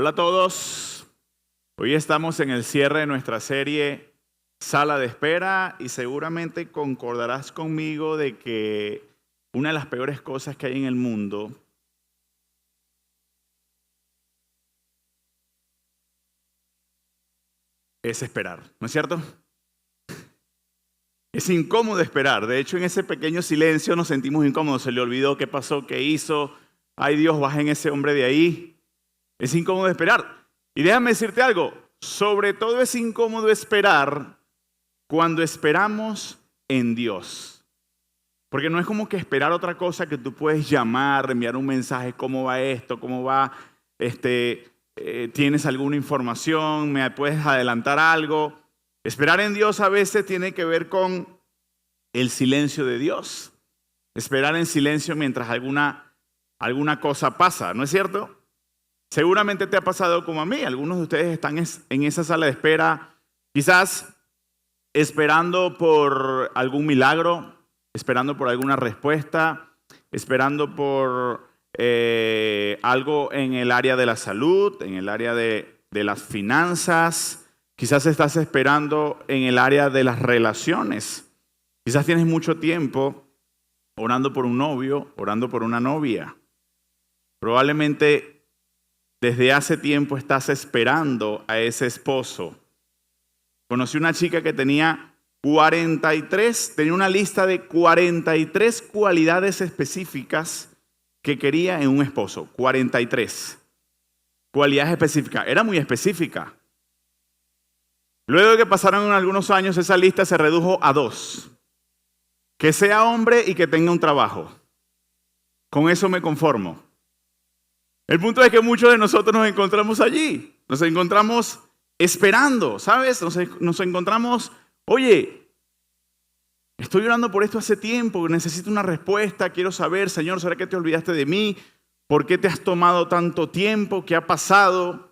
Hola a todos. Hoy estamos en el cierre de nuestra serie Sala de Espera y seguramente concordarás conmigo de que una de las peores cosas que hay en el mundo es esperar, ¿no es cierto? Es incómodo esperar. De hecho, en ese pequeño silencio nos sentimos incómodos. Se le olvidó qué pasó, qué hizo. Ay Dios, bajen ese hombre de ahí. Es incómodo esperar. Y déjame decirte algo. Sobre todo es incómodo esperar cuando esperamos en Dios. Porque no es como que esperar otra cosa que tú puedes llamar, enviar un mensaje, ¿cómo va esto? ¿Cómo va? ¿Tienes alguna información? ¿Me puedes adelantar algo? Esperar en Dios a veces tiene que ver con el silencio de Dios. Esperar en silencio mientras alguna cosa pasa, ¿no es cierto? Seguramente te ha pasado como a mí. Algunos de ustedes están en esa sala de espera, quizás esperando por algún milagro, esperando por alguna respuesta, esperando por algo en el área de la salud, en el área de las finanzas. Quizás estás esperando en el área de las relaciones. Quizás tienes mucho tiempo orando por un novio, orando por una novia. Probablemente desde hace tiempo estás esperando a ese esposo. Conocí una chica que tenía una lista de 43 cualidades específicas que quería en un esposo. 43 cualidades específicas. Era muy específica. Luego de que pasaron algunos años, esa lista se redujo a 2. Que sea hombre y que tenga un trabajo. Con eso me conformo. El punto es que muchos de nosotros nos encontramos allí. Nos encontramos esperando, ¿sabes? Nos encontramos, oye, estoy orando por esto hace tiempo, necesito una respuesta, quiero saber, Señor, ¿será que te olvidaste de mí? ¿Por qué te has tomado tanto tiempo? ¿Qué ha pasado?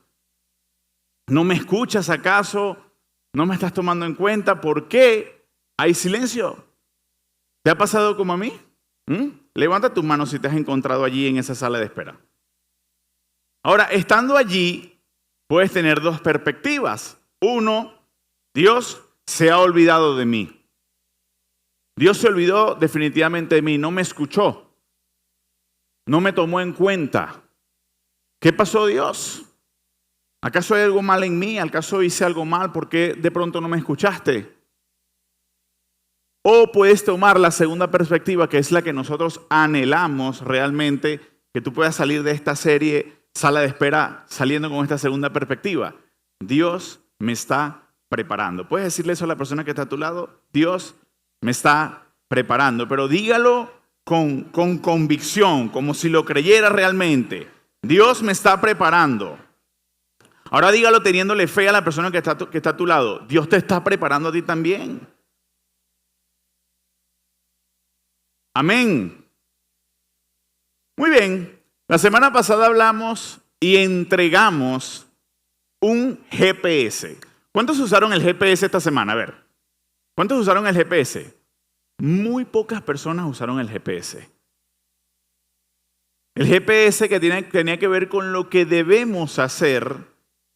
¿No me escuchas acaso? ¿No me estás tomando en cuenta? ¿Por qué hay silencio? ¿Te ha pasado como a mí? Levanta tu mano si te has encontrado allí en esa sala de espera. Ahora, estando allí, puedes tener 2 perspectivas. 1, Dios se ha olvidado de mí. Dios se olvidó definitivamente de mí, no me escuchó. No me tomó en cuenta. ¿Qué pasó, Dios? ¿Acaso hay algo mal en mí? ¿Acaso hice algo mal? ¿Por qué de pronto no me escuchaste? O puedes tomar la segunda perspectiva, que es la que nosotros anhelamos realmente, que tú puedas salir de esta serie Sala de Espera saliendo con esta segunda perspectiva. Dios me está preparando. ¿Puedes decirle eso a la persona que está a tu lado? Dios me está preparando, pero dígalo con convicción, como si lo creyera realmente. Dios me está preparando. Ahora dígalo teniéndole fe a la persona que está a tu lado. Dios te está preparando a ti también. Amén. Muy bien. La semana pasada hablamos y entregamos un GPS. ¿Cuántos usaron el GPS esta semana? A ver, ¿cuántos usaron el GPS? Muy pocas personas usaron el GPS. El GPS que tenía que ver con lo que debemos hacer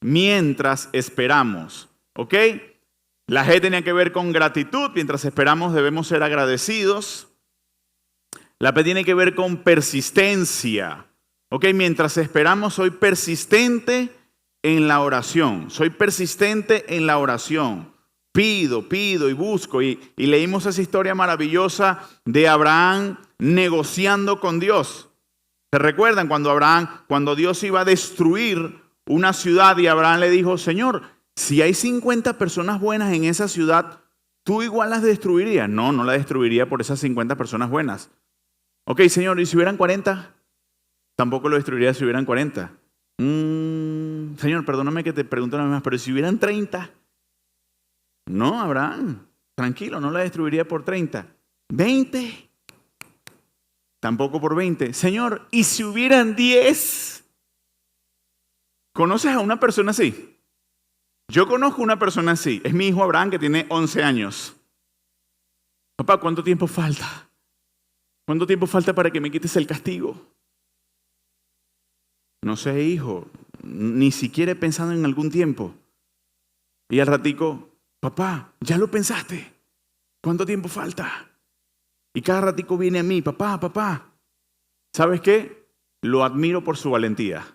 mientras esperamos. ¿Ok? La G tenía que ver con gratitud. Mientras esperamos debemos ser agradecidos. La P tiene que ver con persistencia. Ok, mientras esperamos soy persistente en la oración. Soy persistente en la oración. Pido y busco. Y leímos esa historia maravillosa de Abraham negociando con Dios. ¿Se recuerdan cuando Dios iba a destruir una ciudad y Abraham le dijo, Señor, si hay 50 personas buenas en esa ciudad, ¿tú igual las destruirías? No, no la destruiría por esas 50 personas buenas. Ok, Señor, ¿y si hubieran 40? Tampoco lo destruiría si hubieran 40. Señor, perdóname que te pregunte una vez más, pero si hubieran 30. No, Abraham, tranquilo, no la destruiría por 30. 20. Tampoco por 20. Señor, ¿y si hubieran 10? ¿Conoces a una persona así? Yo conozco una persona así. Es mi hijo Abraham que tiene 11 años. Papá, ¿cuánto tiempo falta? ¿Cuánto tiempo falta para que me quites el castigo? No sé, hijo, ni siquiera he pensado en algún tiempo. Y al ratico, papá, ¿ya lo pensaste? ¿Cuánto tiempo falta? Y cada ratico viene a mí, papá. ¿Sabes qué? Lo admiro por su valentía.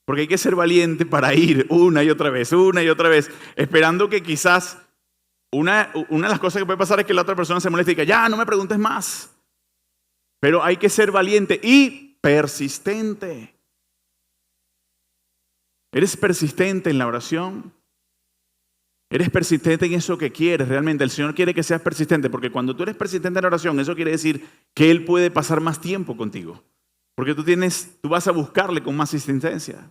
Porque hay que ser valiente para ir una y otra vez, esperando que quizás una de las cosas que puede pasar es que la otra persona se moleste y diga, ya, no me preguntes más. Pero hay que ser valiente y persistente. ¿Eres persistente en la oración? ¿Eres persistente en eso que quieres realmente? El Señor quiere que seas persistente, porque cuando tú eres persistente en la oración, eso quiere decir que Él puede pasar más tiempo contigo. Porque tú vas a buscarle con más insistencia.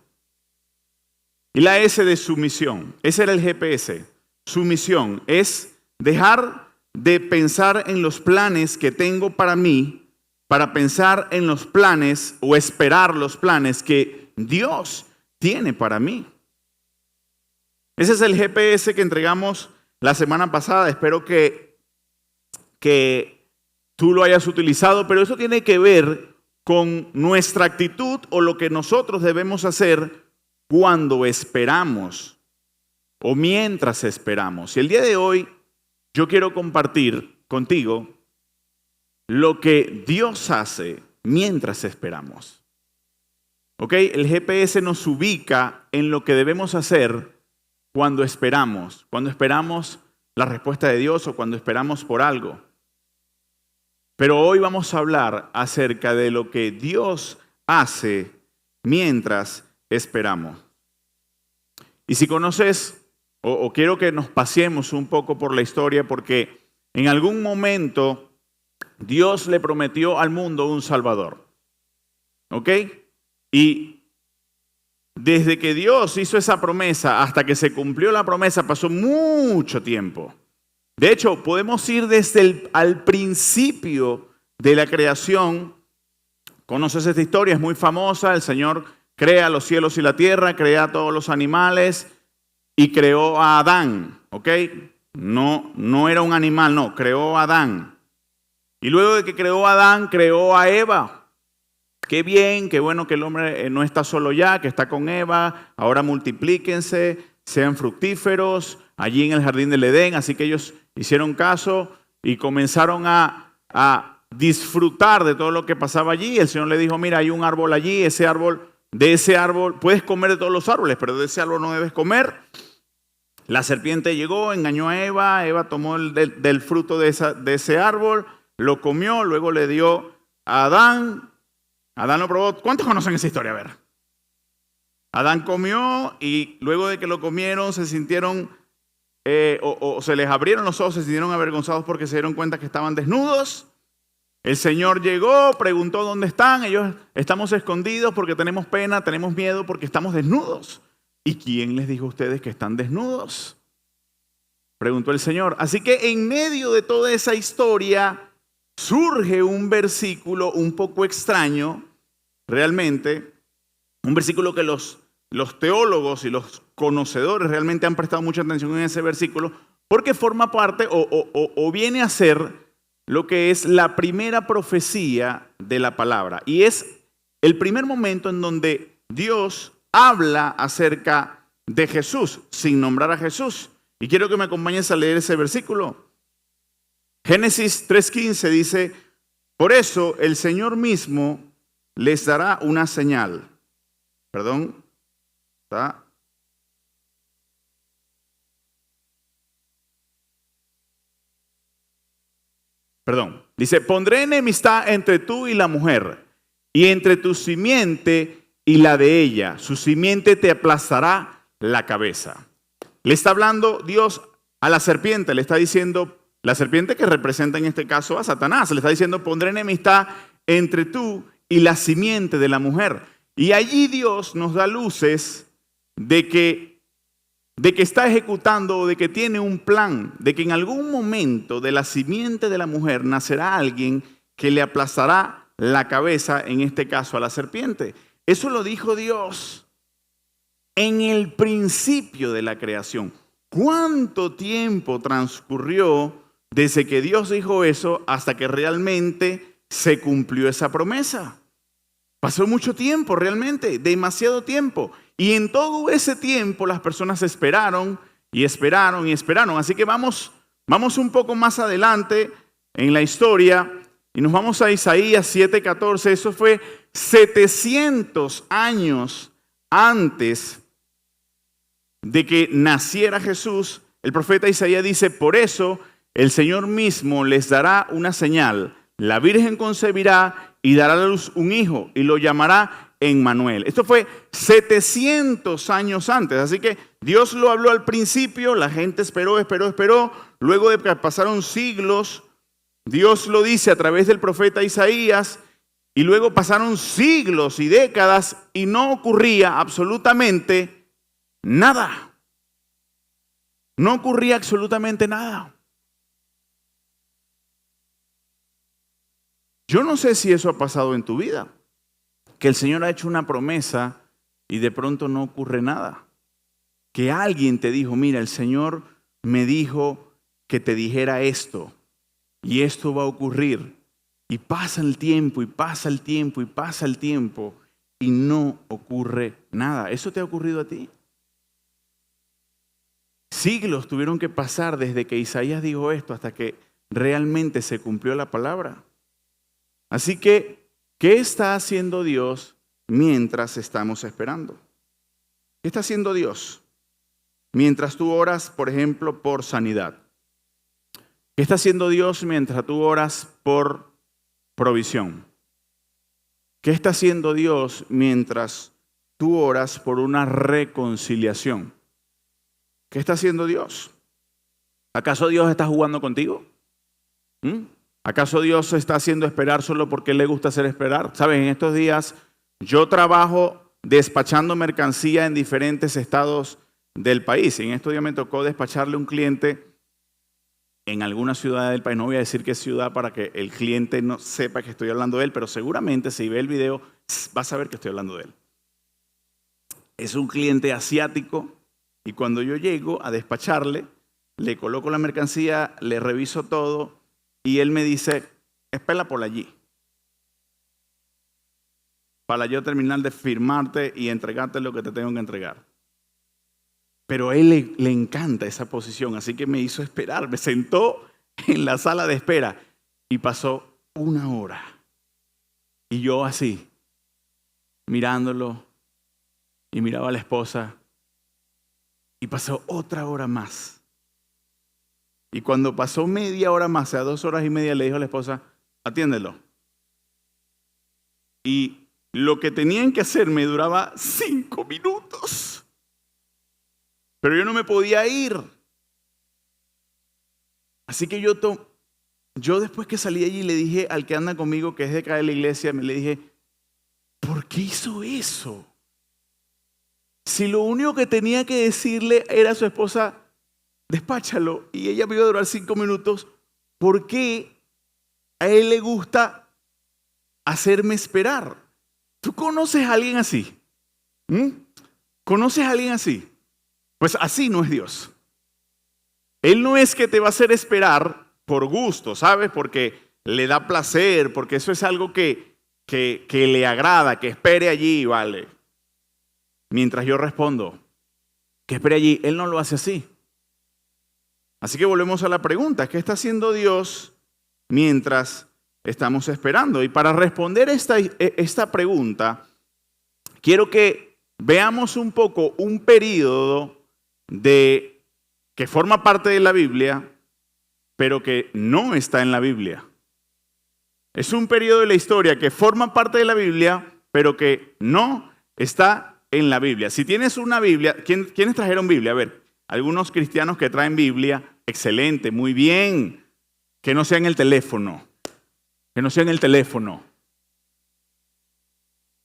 Y la S de sumisión, ese era el GPS. Sumisión es dejar de pensar en los planes que tengo para mí, para pensar en los planes o esperar los planes que Dios tiene para mí. Ese es el GPS que entregamos la semana pasada. Espero que tú lo hayas utilizado, pero eso tiene que ver con nuestra actitud o lo que nosotros debemos hacer cuando esperamos o mientras esperamos. Y el día de hoy yo quiero compartir contigo lo que Dios hace mientras esperamos. ¿Ok? El GPS nos ubica en lo que debemos hacer cuando esperamos la respuesta de Dios o cuando esperamos por algo. Pero hoy vamos a hablar acerca de lo que Dios hace mientras esperamos. Y si conoces, o quiero que nos paseemos un poco por la historia, porque en algún momento Dios le prometió al mundo un Salvador. ¿Ok? Y desde que Dios hizo esa promesa hasta que se cumplió la promesa pasó mucho tiempo. De hecho, podemos ir desde al principio de la creación. Conoces esta historia, es muy famosa. El Señor crea los cielos y la tierra, crea a todos los animales y creó a Adán. ¿Ok? No era un animal, no, creó a Adán. Y luego de que creó a Adán, creó a Eva. Qué bien, qué bueno que el hombre no está solo ya, que está con Eva. Ahora multiplíquense, sean fructíferos allí en el jardín del Edén. Así que ellos hicieron caso y comenzaron a disfrutar de todo lo que pasaba allí. El Señor le dijo, mira, hay un árbol allí, de ese árbol, puedes comer de todos los árboles, pero de ese árbol no debes comer. La serpiente llegó, engañó a Eva, Eva tomó del fruto de ese árbol, lo comió, luego le dio a Adán. Adán lo probó. ¿Cuántos conocen esa historia? A ver. Adán comió y luego de que lo comieron se sintieron, o se les abrieron los ojos, se sintieron avergonzados porque se dieron cuenta que estaban desnudos. El Señor llegó, preguntó dónde están. Ellos estamos escondidos porque tenemos pena, tenemos miedo porque estamos desnudos. ¿Y quién les dijo a ustedes que están desnudos? Preguntó el Señor. Así que en medio de toda esa historia surge un versículo un poco extraño, realmente, un versículo que los teólogos y los conocedores realmente han prestado mucha atención en ese versículo, porque forma parte o viene a ser lo que es la primera profecía de la palabra. Y es el primer momento en donde Dios habla acerca de Jesús, sin nombrar a Jesús. Y quiero que me acompañes a leer ese versículo. Génesis 3:15 dice, por eso el Señor mismo les dará una señal. Perdón. ¿Está? Perdón. Dice, pondré enemistad entre tú y la mujer, y entre tu simiente y la de ella. Su simiente te aplastará la cabeza. Le está hablando Dios a la serpiente, le está diciendo, la serpiente que representa en este caso a Satanás, le está diciendo, pondré enemistad entre tú y la simiente de la mujer. Y allí Dios nos da luces de que está ejecutando o de que tiene un plan, de que en algún momento de la simiente de la mujer nacerá alguien que le aplastará la cabeza, en este caso a la serpiente. Eso lo dijo Dios en el principio de la creación. ¿Cuánto tiempo transcurrió desde que Dios dijo eso hasta que realmente se cumplió esa promesa? Pasó mucho tiempo realmente, demasiado tiempo. Y en todo ese tiempo las personas esperaron y esperaron y esperaron. Así que vamos un poco más adelante en la historia y nos vamos a Isaías 7:14. Eso fue 700 años antes de que naciera Jesús. El profeta Isaías dice, por eso el Señor mismo les dará una señal. La Virgen concebirá y dará a luz un hijo y lo llamará Emmanuel. Esto fue 700 años antes. Así que Dios lo habló al principio, la gente esperó. Luego de que pasaron siglos, Dios lo dice a través del profeta Isaías. Y luego pasaron siglos y décadas y no ocurría absolutamente nada. No ocurría absolutamente nada. Yo no sé si eso ha pasado en tu vida, que el Señor ha hecho una promesa y de pronto no ocurre nada. Que alguien te dijo, mira, el Señor me dijo que te dijera esto y esto va a ocurrir. Y pasa el tiempo y pasa el tiempo y pasa el tiempo y no ocurre nada. ¿Eso te ha ocurrido a ti? Siglos tuvieron que pasar desde que Isaías dijo esto hasta que realmente se cumplió la palabra. Así que, ¿qué está haciendo Dios mientras estamos esperando? ¿Qué está haciendo Dios mientras tú oras, por ejemplo, por sanidad? ¿Qué está haciendo Dios mientras tú oras por provisión? ¿Qué está haciendo Dios mientras tú oras por una reconciliación? ¿Qué está haciendo Dios? ¿Acaso Dios está jugando contigo? ¿Acaso Dios está haciendo esperar solo porque le gusta hacer esperar? Saben, en estos días yo trabajo despachando mercancía en diferentes estados del país. En estos días me tocó despacharle a un cliente en alguna ciudad del país. No voy a decir qué ciudad para que el cliente no sepa que estoy hablando de él, pero seguramente si ve el video va a saber que estoy hablando de él. Es un cliente asiático y cuando yo llego a despacharle, le coloco la mercancía, le reviso todo. Y él me dice, espera por allí, para yo terminar de firmarte y entregarte lo que te tengo que entregar. Pero a él le encanta esa posición, así que me hizo esperar, me sentó en la sala de espera y pasó 1 hora. Y yo así, mirándolo y miraba a la esposa y pasó otra hora más. Y cuando pasó media hora más, o sea, 2 horas y media, le dijo a la esposa, atiéndelo. Y lo que tenían que hacer me duraba 5 minutos. Pero yo no me podía ir. Así que yo después que salí de allí le dije al que anda conmigo, que es de acá de la iglesia, le dije, ¿por qué hizo eso? Si lo único que tenía que decirle era a su esposa, despáchalo, y ella me iba a durar 5 minutos, ¿por qué a él le gusta hacerme esperar? ¿Tú conoces a alguien así? ¿Conoces a alguien así? Pues así no es Dios. Él no es que te va a hacer esperar por gusto, ¿sabes? Porque le da placer, porque eso es algo que le agrada, que espere allí, vale. Mientras yo respondo, que espere allí, Él no lo hace así. Así que volvemos a la pregunta, ¿qué está haciendo Dios mientras estamos esperando? Y para responder esta pregunta, quiero que veamos un poco un período que forma parte de la Biblia, pero que no está en la Biblia. Es un periodo de la historia que forma parte de la Biblia, pero que no está en la Biblia. Si tienes una Biblia, ¿quiénes trajeron Biblia? A ver. Algunos cristianos que traen Biblia, excelente, muy bien. Que no sea en el teléfono. Que no sea en el teléfono.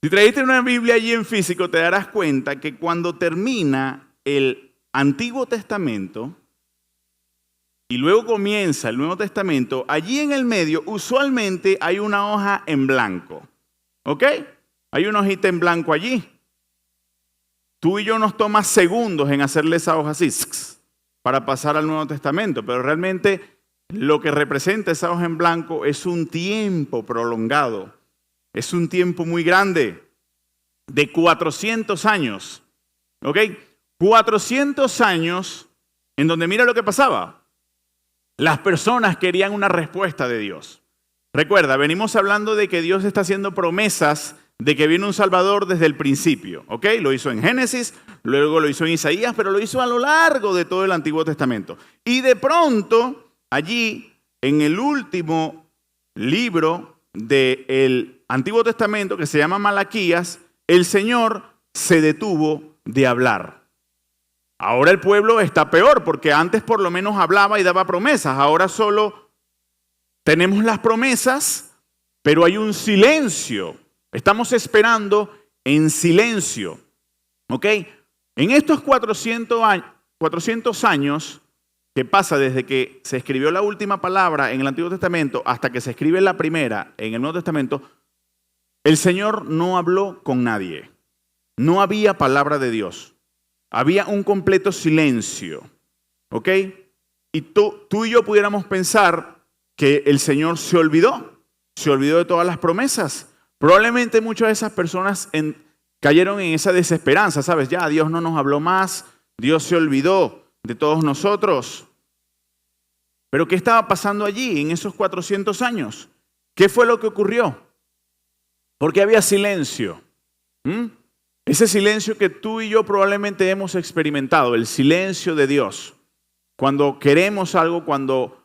Si trajiste una Biblia allí en físico, te darás cuenta que cuando termina el Antiguo Testamento y luego comienza el Nuevo Testamento, allí en el medio usualmente hay una hoja en blanco. ¿Ok? Hay una hojita en blanco allí. Tú y yo nos toma segundos en hacerle esa hoja así para pasar al Nuevo Testamento, pero realmente lo que representa esa hoja en blanco es un tiempo prolongado Es un tiempo muy grande, de 400 años. ¿Ok? 400 años en donde mira lo que pasaba. Las personas querían una respuesta de Dios. Recuerda, venimos hablando de que Dios está haciendo promesas de que viene un Salvador desde el principio. ¿Ok? Lo hizo en Génesis, luego lo hizo en Isaías, pero lo hizo a lo largo de todo el Antiguo Testamento. Y de pronto, allí, en el último libro del Antiguo Testamento, que se llama Malaquías, el Señor se detuvo de hablar. Ahora el pueblo está peor, porque antes por lo menos hablaba y daba promesas. Ahora solo tenemos las promesas, pero hay un silencio. Estamos esperando en silencio. ¿Ok? En estos 400 años que pasa desde que se escribió la última palabra en el Antiguo Testamento hasta que se escribe la primera en el Nuevo Testamento, el Señor no habló con nadie. No había palabra de Dios. Había un completo silencio. ¿Ok? Y tú y yo pudiéramos pensar que el Señor se olvidó de todas las promesas. Probablemente muchas de esas personas cayeron en esa desesperanza, ¿sabes? Ya Dios no nos habló más, Dios se olvidó de todos nosotros. Pero ¿qué estaba pasando allí en esos 400 años? ¿Qué fue lo que ocurrió? Porque había silencio. Ese silencio que tú y yo probablemente hemos experimentado, el silencio de Dios. Cuando queremos algo, cuando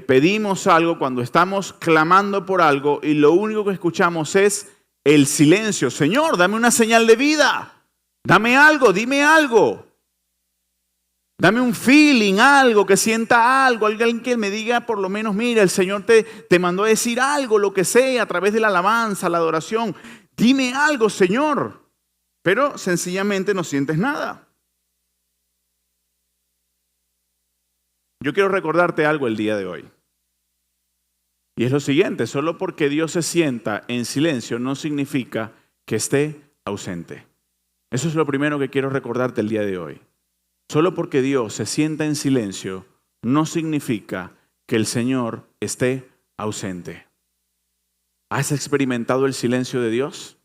pedimos algo, cuando estamos clamando por algo y lo único que escuchamos es el silencio. Señor, dame una señal de vida. Dame algo, dime algo. Dame un feeling, algo, que sienta algo, alguien que me diga por lo menos, mira, el Señor te mandó a decir algo, lo que sea, a través de la alabanza, la adoración. Dime algo, Señor. Pero sencillamente no sientes nada. Yo quiero recordarte algo el día de hoy. Y es lo siguiente, solo porque Dios se sienta en silencio no significa que esté ausente. Eso es lo primero que quiero recordarte el día de hoy. Solo porque Dios se sienta en silencio no significa que el Señor esté ausente. ¿Has experimentado el silencio de Dios?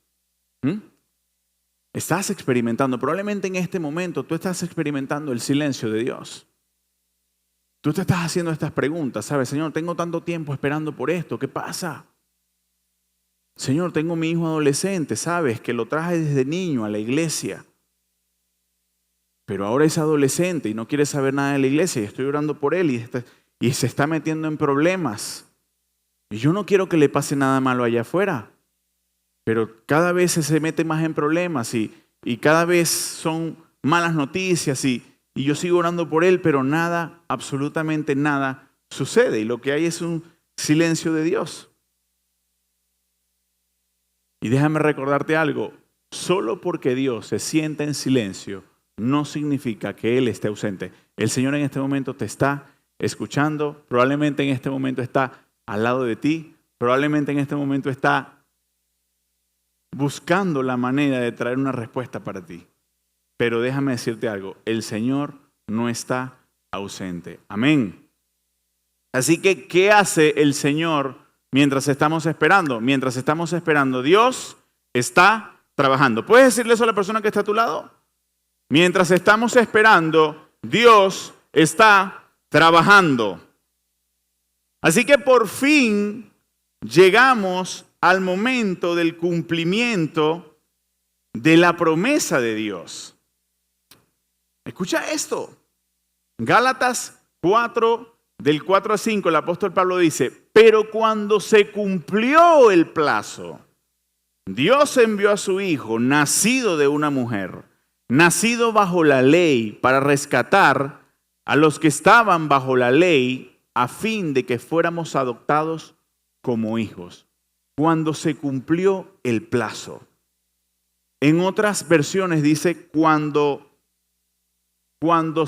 Estás experimentando, probablemente en este momento tú estás experimentando el silencio de Dios. Tú te estás haciendo estas preguntas, ¿sabes? Señor, tengo tanto tiempo esperando por esto, ¿qué pasa? Señor, tengo mi hijo adolescente, ¿sabes? Que lo traje desde niño a la iglesia. Pero ahora es adolescente y no quiere saber nada de la iglesia y estoy orando por él y se está metiendo en problemas. Y yo no quiero que le pase nada malo allá afuera. Pero cada vez se mete más en problemas y cada vez son malas noticias y yo sigo orando por él, pero nada, absolutamente nada sucede. Y lo que hay es un silencio de Dios. Y déjame recordarte algo, solo porque Dios se sienta en silencio no significa que Él esté ausente. El Señor en este momento te está escuchando, probablemente en este momento está al lado de ti, probablemente en este momento está buscando la manera de traer una respuesta para ti. Pero déjame decirte algo, el Señor no está ausente. Amén. Así que, ¿qué hace el Señor mientras estamos esperando? Mientras estamos esperando, Dios está trabajando. ¿Puedes decirle eso a la persona que está a tu lado? Mientras estamos esperando, Dios está trabajando. Así que por fin llegamos al momento del cumplimiento de la promesa de Dios. Escucha esto. Gálatas 4, del 4 a 5, el apóstol Pablo dice, pero cuando se cumplió el plazo, Dios envió a su Hijo, nacido de una mujer, nacido bajo la ley, para rescatar a los que estaban bajo la ley, a fin de que fuéramos adoptados como hijos. Cuando se cumplió el plazo. En otras versiones dice cuando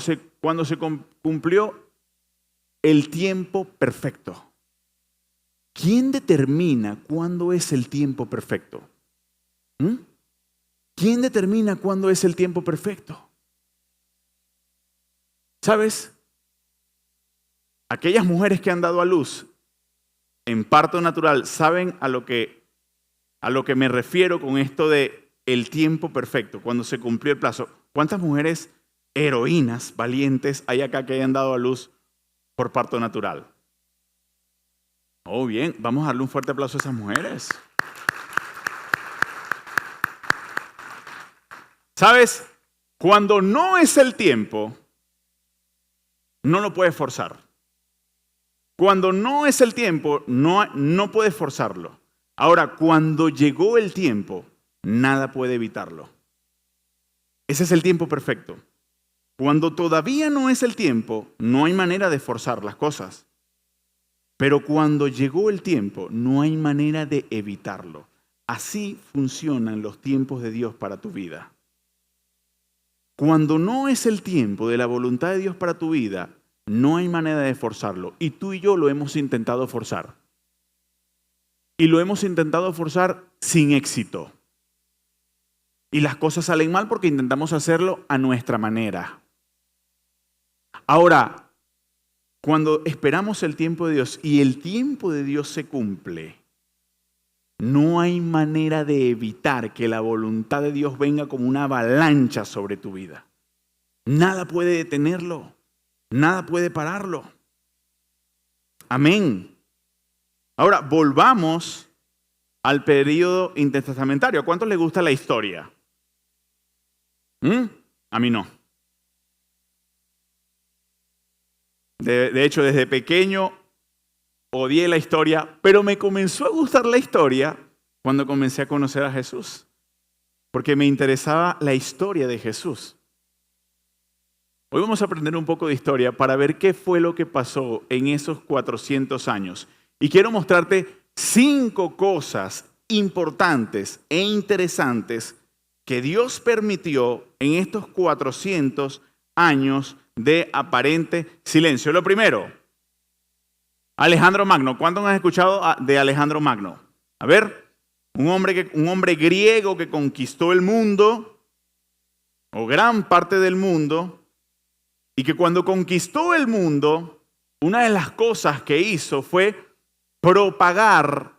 se cumplió el tiempo perfecto. ¿Quién determina cuándo es el tiempo perfecto? ¿Quién determina cuándo es el tiempo perfecto? ¿Sabes? Aquellas mujeres que han dado a luz en parto natural saben a lo que a lo que me refiero con esto de el tiempo perfecto, cuando se cumplió el plazo. ¿Cuántas mujeres heroínas, valientes, hay acá que hayan dado a luz por parto natural? Oh, bien, vamos a darle un fuerte aplauso a esas mujeres. ¿Sabes? Cuando no es el tiempo, no lo puedes forzar. Cuando no es el tiempo, no puedes forzarlo. Ahora, cuando llegó el tiempo, nada puede evitarlo. Ese es el tiempo perfecto. Cuando todavía no es el tiempo, no hay manera de forzar las cosas. Pero cuando llegó el tiempo, no hay manera de evitarlo. Así funcionan los tiempos de Dios para tu vida. Cuando no es el tiempo de la voluntad de Dios para tu vida, no hay manera de forzarlo. Y tú y yo lo hemos intentado forzar. Y lo hemos intentado forzar sin éxito. Y las cosas salen mal porque intentamos hacerlo a nuestra manera. Ahora, cuando esperamos el tiempo de Dios y el tiempo de Dios se cumple, no hay manera de evitar que la voluntad de Dios venga como una avalancha sobre tu vida. Nada puede detenerlo, nada puede pararlo. Amén. Ahora, volvamos al periodo intertestamentario. ¿A cuántos les gusta la historia? A mí no. De hecho, desde pequeño odié la historia, pero me comenzó a gustar la historia cuando comencé a conocer a Jesús, porque me interesaba la historia de Jesús. Hoy vamos a aprender un poco de historia para ver qué fue lo que pasó en esos 400 años. Y quiero mostrarte 5 cosas importantes e interesantes que Dios permitió en estos 400 años de aparente silencio. Lo primero, Alejandro Magno. ¿Cuántos han escuchado de Alejandro Magno? A ver, un hombre griego que conquistó el mundo, o gran parte del mundo, y que cuando conquistó el mundo, una de las cosas que hizo fue propagar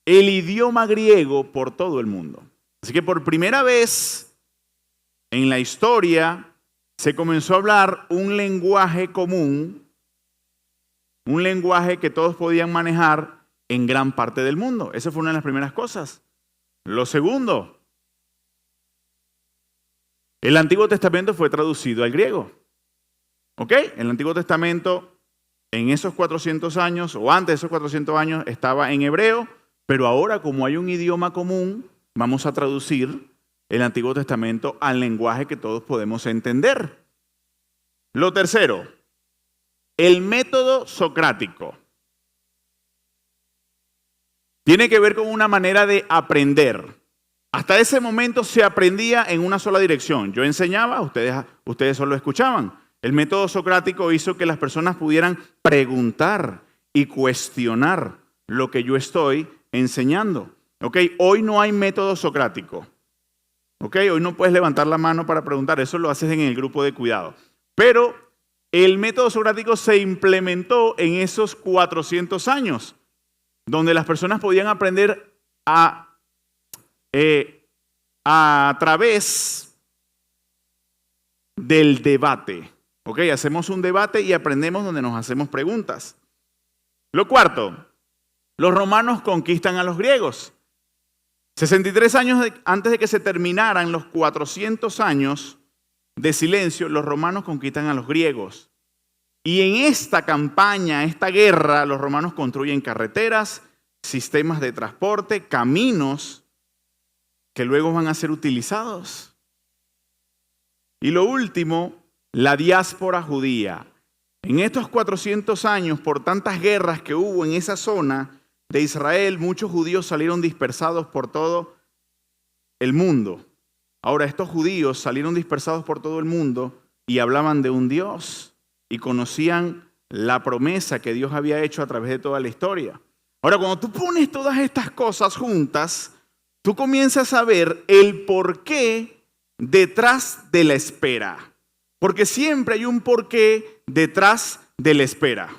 el idioma griego por todo el mundo. Así que por primera vez en la historia se comenzó a hablar un lenguaje común, un lenguaje que todos podían manejar en gran parte del mundo. Esa fue una de las primeras cosas. Lo segundo, el Antiguo Testamento fue traducido al griego. ¿Ok? El Antiguo Testamento en esos 400 años, o antes de esos 400 años, estaba en hebreo, pero ahora como hay un idioma común, vamos a traducir el Antiguo Testamento al lenguaje que todos podemos entender. Lo tercero, el método socrático. Tiene que ver con una manera de aprender. Hasta ese momento se aprendía en una sola dirección. Yo enseñaba, ustedes solo escuchaban. El método socrático hizo que las personas pudieran preguntar y cuestionar lo que yo estoy enseñando. ¿Ok? Hoy no hay método socrático. ¿Ok? Hoy no puedes levantar la mano para preguntar. Eso lo haces en el grupo de cuidado. Pero el método socrático se implementó en esos 400 años, donde las personas podían aprender a través del debate. ¿Ok? Hacemos un debate y aprendemos donde nos hacemos preguntas. Lo cuarto, los romanos conquistan a los griegos. 63 años antes de que se terminaran los 400 años de silencio, los romanos conquistan a los griegos. Y en esta campaña, esta guerra, los romanos construyen carreteras, sistemas de transporte, caminos que luego van a ser utilizados. Y lo último, la diáspora judía. En estos 400 años, por tantas guerras que hubo en esa zona de Israel, muchos judíos salieron dispersados por todo el mundo. Ahora, estos judíos salieron dispersados por todo el mundo y hablaban de un Dios y conocían la promesa que Dios había hecho a través de toda la historia. Ahora, cuando tú pones todas estas cosas juntas, tú comienzas a ver el porqué detrás de la espera. Porque siempre hay un porqué detrás de la espera.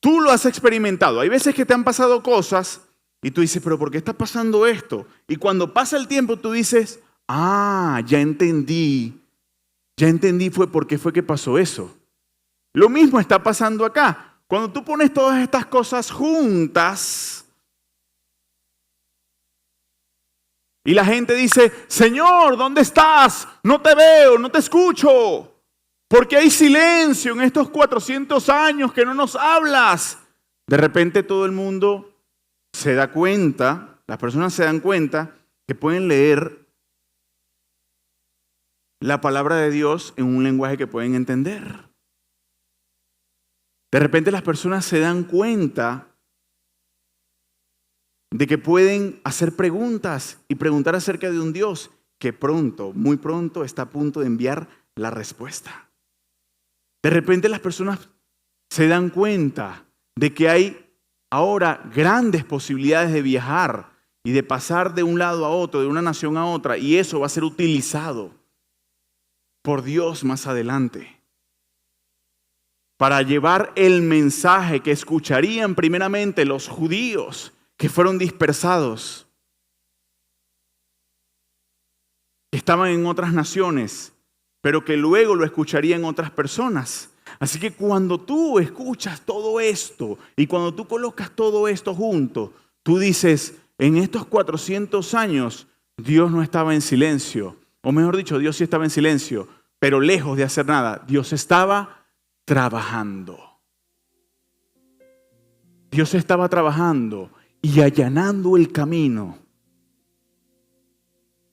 Tú lo has experimentado. Hay veces que te han pasado cosas Y tú dices, pero ¿por qué está pasando esto? Y cuando pasa el tiempo tú dices, ya entendí fue por qué fue que pasó eso. Lo mismo está pasando acá. Cuando tú pones todas estas cosas juntas y la gente dice, Señor, ¿dónde estás? No te veo, no te escucho. ¿Por qué hay silencio en estos 400 años que no nos hablas? De repente todo el mundo se da cuenta, las personas se dan cuenta que pueden leer la palabra de Dios en un lenguaje que pueden entender. De repente las personas se dan cuenta de que pueden hacer preguntas y preguntar acerca de un Dios que pronto, muy pronto, está a punto de enviar la respuesta. De repente las personas se dan cuenta de que hay ahora grandes posibilidades de viajar y de pasar de un lado a otro, de una nación a otra, y eso va a ser utilizado por Dios más adelante para llevar el mensaje que escucharían primeramente los judíos que fueron dispersados, que estaban en otras naciones, pero que luego lo escucharían otras personas. Así que cuando tú escuchas todo esto y cuando tú colocas todo esto junto, tú dices, en estos 400 años Dios no estaba en silencio, o mejor dicho, Dios sí estaba en silencio, pero lejos de hacer nada, Dios estaba trabajando. Dios estaba trabajando y allanando el camino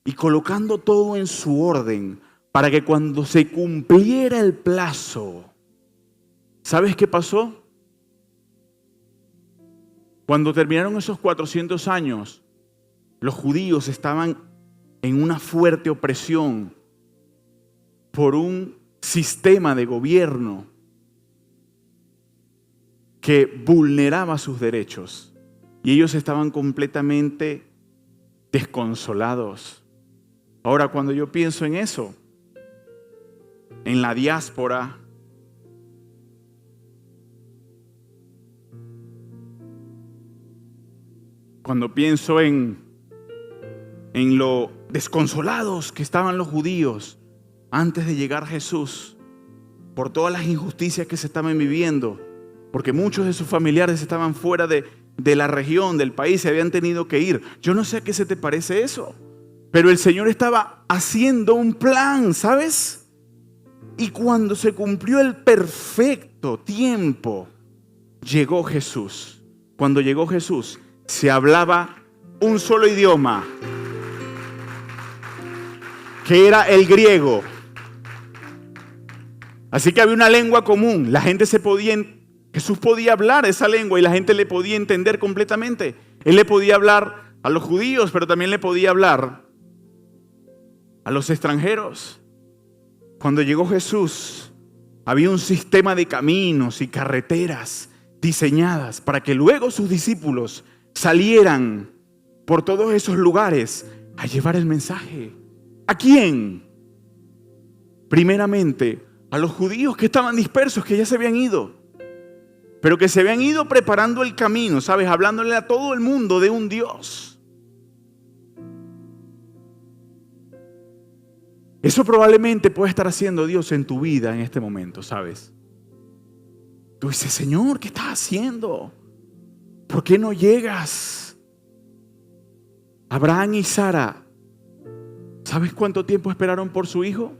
y colocando todo en su orden para que cuando se cumpliera el plazo, ¿sabes qué pasó? Cuando terminaron esos 400 años, los judíos estaban en una fuerte opresión por un sistema de gobierno que vulneraba sus derechos. Y ellos estaban completamente desconsolados. Ahora, cuando yo pienso en eso, en la diáspora, cuando pienso en lo desconsolados que estaban los judíos antes de llegar Jesús, por todas las injusticias que se estaban viviendo, porque muchos de sus familiares estaban fuera de la región, del país, se habían tenido que ir. Yo no sé a qué se te parece eso, pero el Señor estaba haciendo un plan, ¿sabes? Y cuando se cumplió el perfecto tiempo, llegó Jesús. Cuando llegó Jesús, se hablaba un solo idioma, que era el griego. Así que había una lengua común. Jesús podía hablar esa lengua y la gente le podía entender completamente. Él le podía hablar a los judíos, pero también le podía hablar a los extranjeros. Cuando llegó Jesús, había un sistema de caminos y carreteras diseñadas para que luego sus discípulos salieran por todos esos lugares a llevar el mensaje. ¿A quién? Primeramente, a los judíos que estaban dispersos, que ya se habían ido, pero que se habían ido preparando el camino, ¿sabes? Hablándole a todo el mundo de un Dios. Eso probablemente puede estar haciendo Dios en tu vida en este momento, ¿sabes? Tú dices, Señor, ¿qué estás haciendo? ¿Por qué no llegas? Abraham y Sara, ¿sabes cuánto tiempo esperaron por su hijo?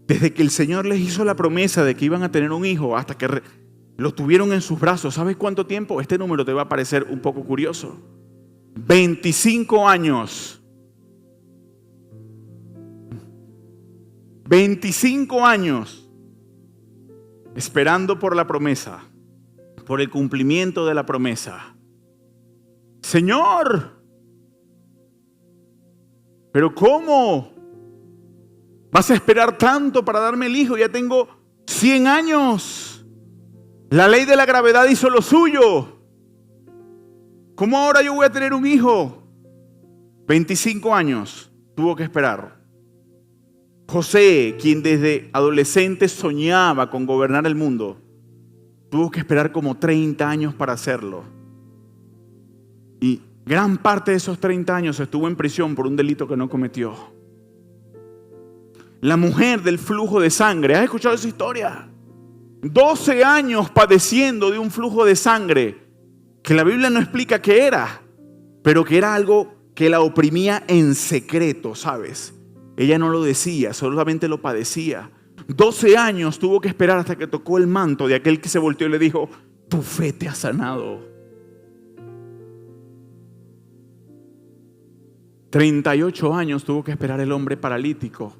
Desde que el Señor les hizo la promesa de que iban a tener un hijo hasta que lo tuvieron en sus brazos. ¿Sabes cuánto tiempo? Este número te va a parecer un poco curioso. 25 años. 25 años esperando por la promesa, por el cumplimiento de la promesa. Señor, ¿pero cómo? ¿Vas a esperar tanto para darme el hijo? Ya tengo 100 años. La ley de la gravedad hizo lo suyo. ¿Cómo ahora yo voy a tener un hijo? 25 años tuvo que esperar. José, quien desde adolescente soñaba con gobernar el mundo, tuvo que esperar como 30 años para hacerlo. Y gran parte de esos 30 años estuvo en prisión por un delito que no cometió. La mujer del flujo de sangre, ¿has escuchado esa historia? 12 años padeciendo de un flujo de sangre que la Biblia no explica qué era, pero que era algo que la oprimía en secreto, ¿sabes? Ella no lo decía, solamente lo padecía. 12 años tuvo que esperar hasta que tocó el manto de aquel que se volteó y le dijo: tu fe te ha sanado. 38 años tuvo que esperar el hombre paralítico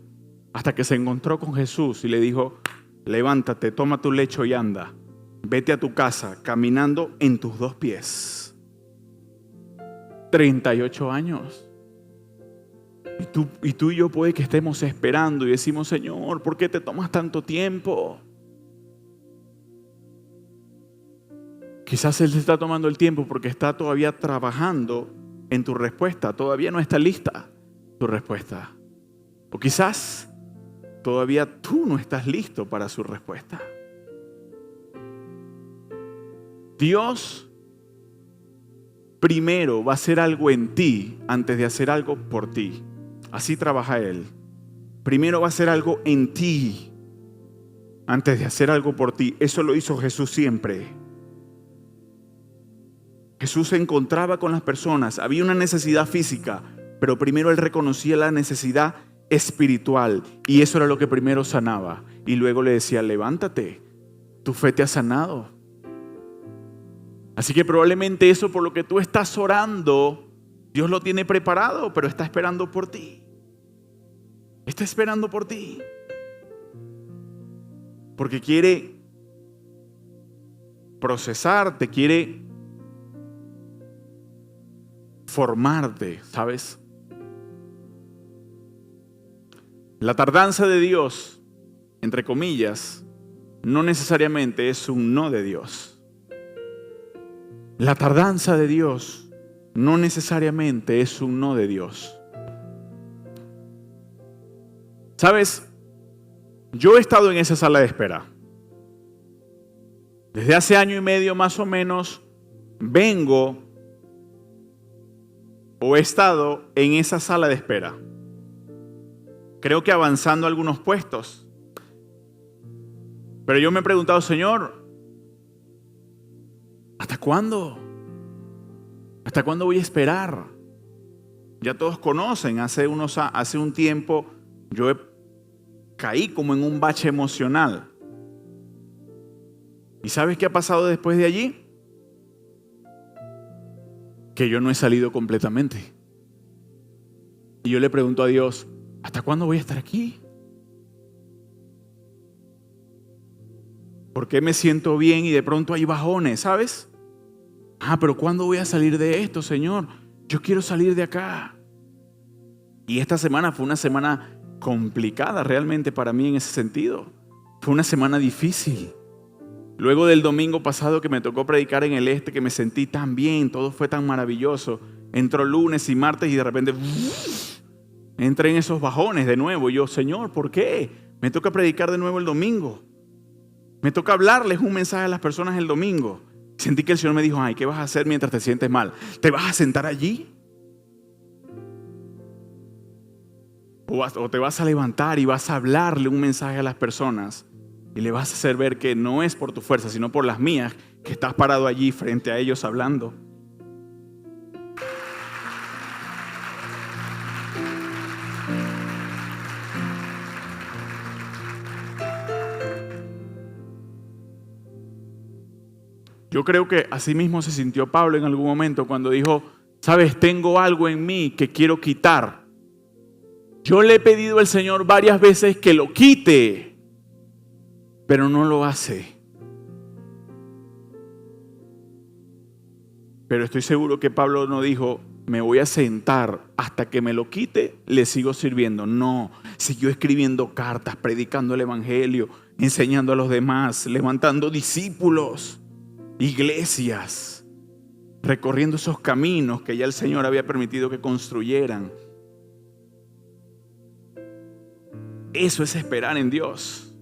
hasta que se encontró con Jesús y le dijo: levántate, toma tu lecho y anda. Vete a tu casa caminando en tus 2 pies. 38 años. Y tú y yo puede que estemos esperando y decimos: Señor, ¿por qué te tomas tanto tiempo? Quizás Él se está tomando el tiempo porque está todavía trabajando en tu respuesta. Todavía no está lista tu respuesta. O quizás todavía tú no estás listo para su respuesta. Dios primero va a hacer algo en ti antes de hacer algo por ti. Así trabaja Él. Primero va a hacer algo en ti antes de hacer algo por ti. Eso lo hizo Jesús siempre. Jesús se encontraba con las personas. Había una necesidad física, pero primero Él reconocía la necesidad espiritual. Y eso era lo que primero sanaba. Y luego le decía: levántate, tu fe te ha sanado. Así que probablemente eso por lo que tú estás orando, Dios lo tiene preparado, pero está esperando por ti. Está esperando por ti. Porque quiere procesarte, quiere formarte, ¿sabes? La tardanza de Dios, entre comillas, no necesariamente es un no de Dios. La tardanza de Dios no necesariamente es un no de Dios. ¿Sabes? Yo he estado en esa sala de espera. Desde hace 1 año y medio más o menos vengo o he estado en esa sala de espera. Creo que avanzando algunos puestos. Pero yo me he preguntado: Señor, ¿hasta cuándo? ¿Hasta cuándo voy a esperar? Ya todos conocen, hace un tiempo yo caí como en un bache emocional. ¿Y sabes qué ha pasado después de allí? Que yo no he salido completamente. Y yo le pregunto a Dios: ¿hasta cuándo voy a estar aquí? ¿Por qué me siento bien y de pronto hay bajones, sabes? Pero ¿cuándo voy a salir de esto, Señor? Yo quiero salir de acá. Y esta semana fue una semana complicada realmente para mí en ese sentido. Fue una semana difícil. Luego del domingo pasado que me tocó predicar en el este, que me sentí tan bien, todo fue tan maravilloso. Entró lunes y martes y de repente entré en esos bajones de nuevo. Y yo: Señor, ¿por qué? Me toca predicar de nuevo el domingo. Me toca hablarles un mensaje a las personas el domingo. Sentí que el Señor me dijo: ¿qué vas a hacer mientras te sientes mal? ¿Te vas a sentar allí? ¿O te vas a levantar y vas a hablarle un mensaje a las personas? Y le vas a hacer ver que no es por tu fuerza, sino por las mías, que estás parado allí frente a ellos hablando. Yo creo que así mismo se sintió Pablo en algún momento cuando dijo: sabes, tengo algo en mí que quiero quitar. Yo le he pedido al Señor varias veces que lo quite, pero no lo hace. Pero estoy seguro que Pablo no dijo: me voy a sentar hasta que me lo quite, le sigo sirviendo. No, siguió escribiendo cartas, predicando el evangelio, enseñando a los demás, levantando discípulos, iglesias, recorriendo esos caminos que ya el Señor había permitido que construyeran. Eso es esperar en Dios.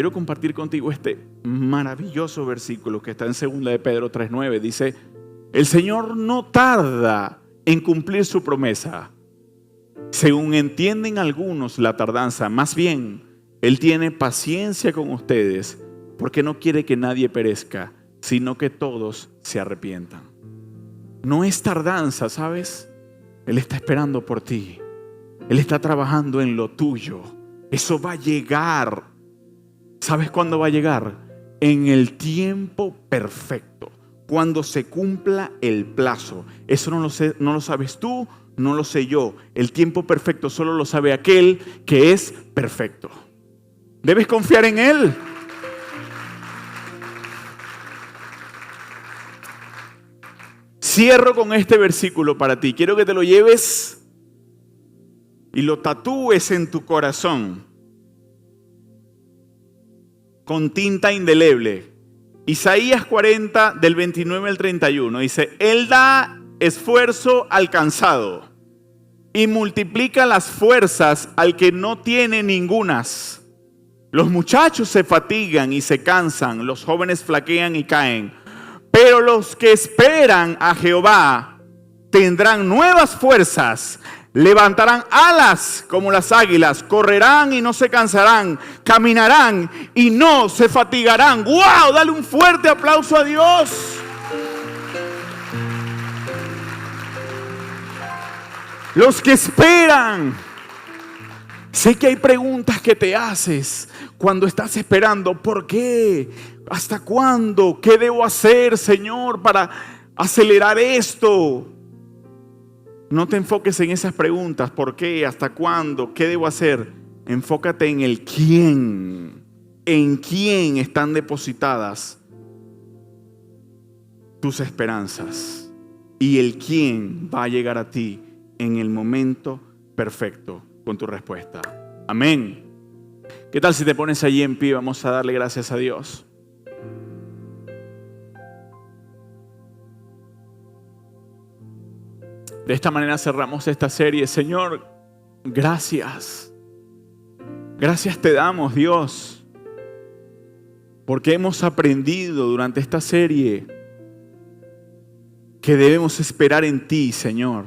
quiero compartir contigo este maravilloso versículo que está en 2 de Pedro 3:9. Dice, el Señor no tarda en cumplir su promesa, según entienden algunos la tardanza. Más bien, Él tiene paciencia con ustedes, porque no quiere que nadie perezca, sino que todos se arrepientan. No es tardanza, ¿sabes? Él está esperando por ti. Él está trabajando en lo tuyo. Eso va a llegar. ¿Sabes cuándo va a llegar? En el tiempo perfecto, cuando se cumpla el plazo. Eso no lo sabes tú, no lo sé yo. El tiempo perfecto solo lo sabe aquel que es perfecto. Debes confiar en Él. Cierro con este versículo para ti. Quiero que te lo lleves y lo tatúes en tu corazón con tinta indeleble. Isaías 40 del 29 al 31 dice, Él da esfuerzo al cansado y multiplica las fuerzas al que no tiene ningunas. Los muchachos se fatigan y se cansan, los jóvenes flaquean y caen. Pero los que esperan a Jehová tendrán nuevas fuerzas, levantarán alas como las águilas, correrán y no se cansarán, caminarán y no se fatigarán. ¡Wow! Dale un fuerte aplauso a Dios. Los que esperan. Sé que hay preguntas que te haces cuando estás esperando. ¿Por qué? ¿Hasta cuándo? ¿Qué debo hacer, Señor, para acelerar esto? No te enfoques en esas preguntas. ¿Por qué? ¿Hasta cuándo? ¿Qué debo hacer? Enfócate en el quién. En quién están depositadas tus esperanzas. Y el quién va a llegar a ti en el momento perfecto con tu respuesta. Amén. ¿Qué tal si te pones allí en pie? Vamos a darle gracias a Dios. De esta manera cerramos esta serie. Señor, gracias. Gracias te damos, Dios, porque hemos aprendido durante esta serie que debemos esperar en ti, Señor.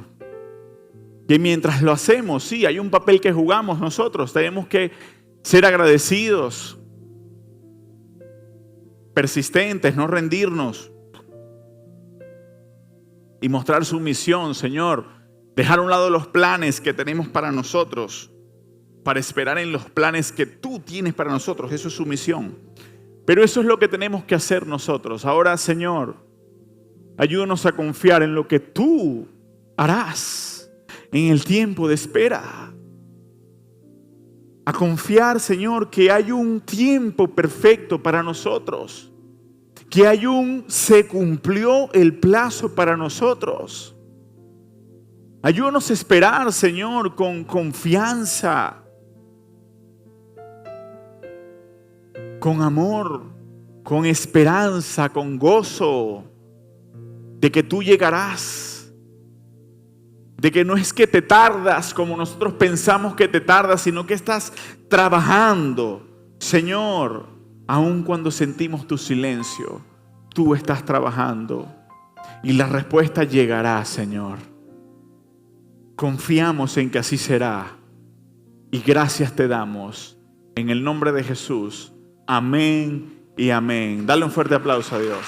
Que mientras lo hacemos, sí, hay un papel que jugamos nosotros. Tenemos que ser agradecidos, persistentes, no rendirnos y mostrar sumisión, Señor. Dejar a un lado los planes que tenemos para nosotros, para esperar en los planes que tú tienes para nosotros. Eso es sumisión. Pero eso es lo que tenemos que hacer nosotros. Ahora, Señor, ayúdanos a confiar en lo que tú harás en el tiempo de espera. A confiar, Señor, que hay un tiempo perfecto para nosotros. Que se cumplió el plazo para nosotros. Ayúdanos a esperar, Señor, con confianza, con amor, con esperanza, con gozo de que tú llegarás. De que no es que te tardas como nosotros pensamos que te tardas, sino que estás trabajando. Señor, aun cuando sentimos tu silencio, tú estás trabajando y la respuesta llegará, Señor. Confiamos en que así será y gracias te damos en el nombre de Jesús. Amén y amén. Dale un fuerte aplauso a Dios.